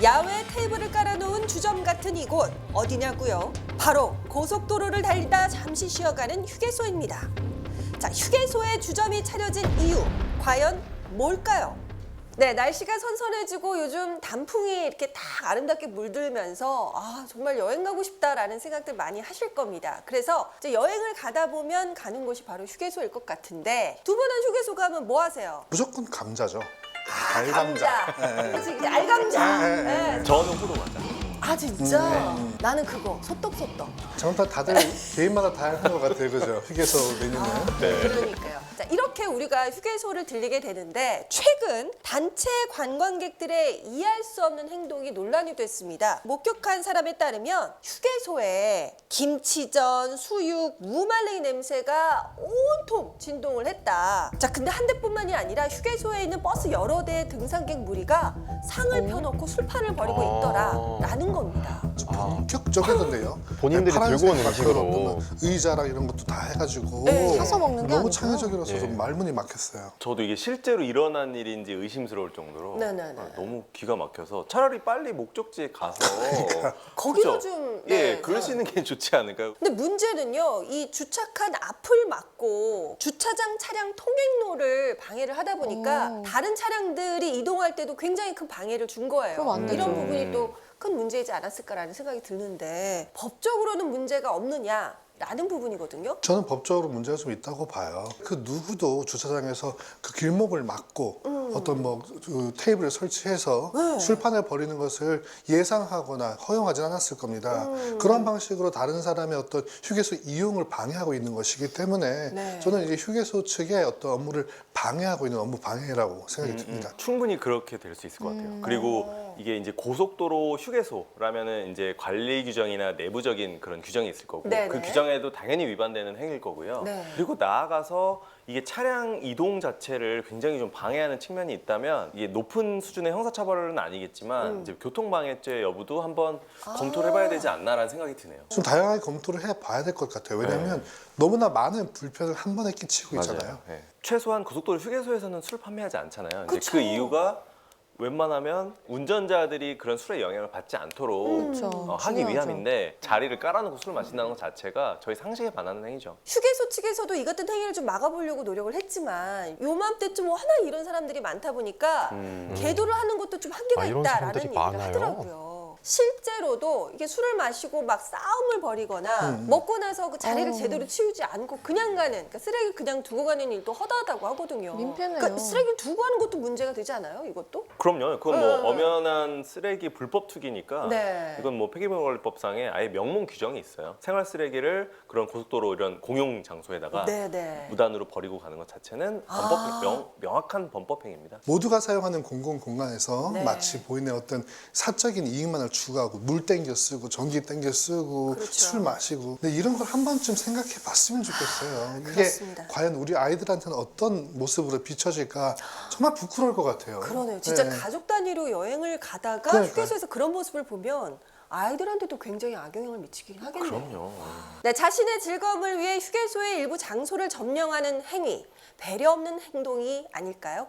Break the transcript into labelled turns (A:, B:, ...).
A: 야외 테이블을 깔아놓은 주점 같은 이곳 어디냐고요? 바로 고속도로를 달리다 잠시 쉬어가는 휴게소입니다. 자, 휴게소에 주점이 차려진 이유 과연 뭘까요? 네, 날씨가 선선해지고 요즘 단풍이 이렇게 딱 아름답게 물들면서 정말 여행 가고 싶다라는 생각들 많이 하실 겁니다. 그래서 이제 여행을 가다 보면 가는 곳이 바로 휴게소일 것 같은데 두 분은 휴게소 가면 뭐 하세요?
B: 무조건 감자죠.
A: 감자.
B: 네.
A: 그치, 이제 알감자. 네.
C: 저는 호두과자.
A: 아 진짜? 나는 그거 소떡소떡.
B: 정말 다들 개인마다 다양한 것 같아요, 그죠? 휴게소 메뉴는.
A: 그러니까요. 자, 이렇게 우리가 휴게소를 들리게 되는데 최근 단체 관광객들의 이해할 수 없는 행동이 논란이 됐습니다. 목격한 사람에 따르면 휴게소에 김치전, 수육, 무말랭이 냄새가 온통 진동을 했다. 자, 근데 한 대뿐만이 아니라 휴게소에 있는 버스 여러 대의 등산객 무리가 상을 펴놓고 술판을 벌이고 있더라라는 겁니다.
B: 본격적이던데요.
C: 본인들이
B: 파란색
C: 들고 온 음식으로.
B: 보면 의자랑 이런 것도 다 해가지고
A: 네.
D: 사서 먹는 게
B: 너무
D: 아니구나.
B: 창의적이라서
C: 예.
B: 좀 말문이 막혔어요.
C: 저도 이게 실제로 일어난 일인지 의심스러울 정도로
A: 네네네.
C: 너무 기가 막혀서 차라리 빨리 목적지에 가서
A: 거기서
C: 그죠?
A: 좀
C: 그러시는 게 좋지 않을까요?
A: 근데 문제는요, 이 주차칸 앞을 막고 주차장 차량 통행로를 방해를 하다 보니까 다른 차량들이 이동할 때도 굉장히 큰 방해를 준 거예요.
D: 그럼 안 되죠.
A: 이런 부분이 또 큰 문제이지 않았을까라는 생각이 드는데 법적으로는 문제가 없느냐라는 부분이거든요.
B: 저는 법적으로 문제가 좀 있다고 봐요. 그 누구도 주차장에서 그 길목을 막고 어떤 그 테이블을 설치해서 술판을 벌이는 것을 예상하거나 허용하진 않았을 겁니다. 그런 방식으로 다른 사람의 어떤 휴게소 이용을 방해하고 있는 것이기 때문에
A: 네.
B: 저는 이제 휴게소 측의 어떤 업무를 방해하고 있는 업무 방해라고 생각이 듭니다.
C: 충분히 그렇게 될 수 있을 것 같아요. 그리고 이게 이제 고속도로 휴게소라면은 이제 관리 규정이나 내부적인 그런 규정이 있을 거고
A: 네네.
C: 그 규정에도 당연히 위반되는 행위일 거고요.
A: 네.
C: 그리고 나아가서 이게 차량 이동 자체를 굉장히 좀 방해하는 측면이 있다면 이게 높은 수준의 형사처벌은 아니겠지만 이제 교통방해죄 여부도 한번 검토를 해봐야 되지 않나라는 생각이 드네요.
B: 좀 다양하게 검토를 해봐야 될 것 같아요. 왜냐하면 너무나 많은 불편을 한 번에 끼치고 있잖아요.
C: 네. 최소한 고속도로 휴게소에서는 술 판매하지 않잖아요. 이제
A: 그쵸.
C: 그 이유가 웬만하면 운전자들이 그런 술의 영향을 받지 않도록
D: 그쵸.
C: 하기
D: 중요하죠.
C: 위함인데 자리를 깔아놓고 술을 마신다는 것 자체가 저희 상식에 반하는 행위죠.
A: 휴게소 측에서도 이 같은 행위를 좀 막아보려고 노력을 했지만 요맘때쯤 워낙 이런 사람들이 많다 보니까 계도를 하는 것도 좀 한계가
E: 이런
A: 있다라는
E: 사람들이
A: 얘기를
E: 많아요?
A: 하더라고요. 실제로도 이게 술을 마시고 막 싸움을 벌이거나 먹고 나서 그 자리를 제대로 치우지 않고 그냥 가는, 그러니까 쓰레기 그냥 두고 가는 일도 허다하다고 하거든요.
D: 민폐네요.
A: 그러니까 쓰레기를 두고 가는 것도 문제가 되지 않아요? 이것도?
C: 그럼요. 그건 뭐 엄연한 쓰레기 불법 투기니까
A: 네.
C: 이건 뭐 폐기물관리법상에 아예 명문 규정이 있어요. 생활 쓰레기를 그런 고속도로 이런 공용 장소에다가
A: 네네.
C: 무단으로 버리고 가는 것 자체는 명확한 범법행위입니다.
B: 모두가 사용하는 공공공간에서
A: 네.
B: 마치 본인의 어떤 사적인 이익만을 추구하고 물 땡겨 쓰고 전기 땡겨 쓰고
A: 그렇죠.
B: 술 마시고 근데 이런 걸 한 번쯤 생각해 봤으면 좋겠어요. 이게
A: 그렇습니다.
B: 과연 우리 아이들한테는 어떤 모습으로 비춰질까 정말 부끄러울 것 같아요.
A: 그러네요. 진짜
B: 네.
A: 가족 단위로 여행을 가다가
B: 그러니까요.
A: 휴게소에서 그런 모습을 보면 아이들한테도 굉장히 악영향을 미치긴 하겠네요.
C: 그럼요.
A: 네, 자신의 즐거움을 위해 휴게소의 일부 장소를 점령하는 행위, 배려 없는 행동이 아닐까요?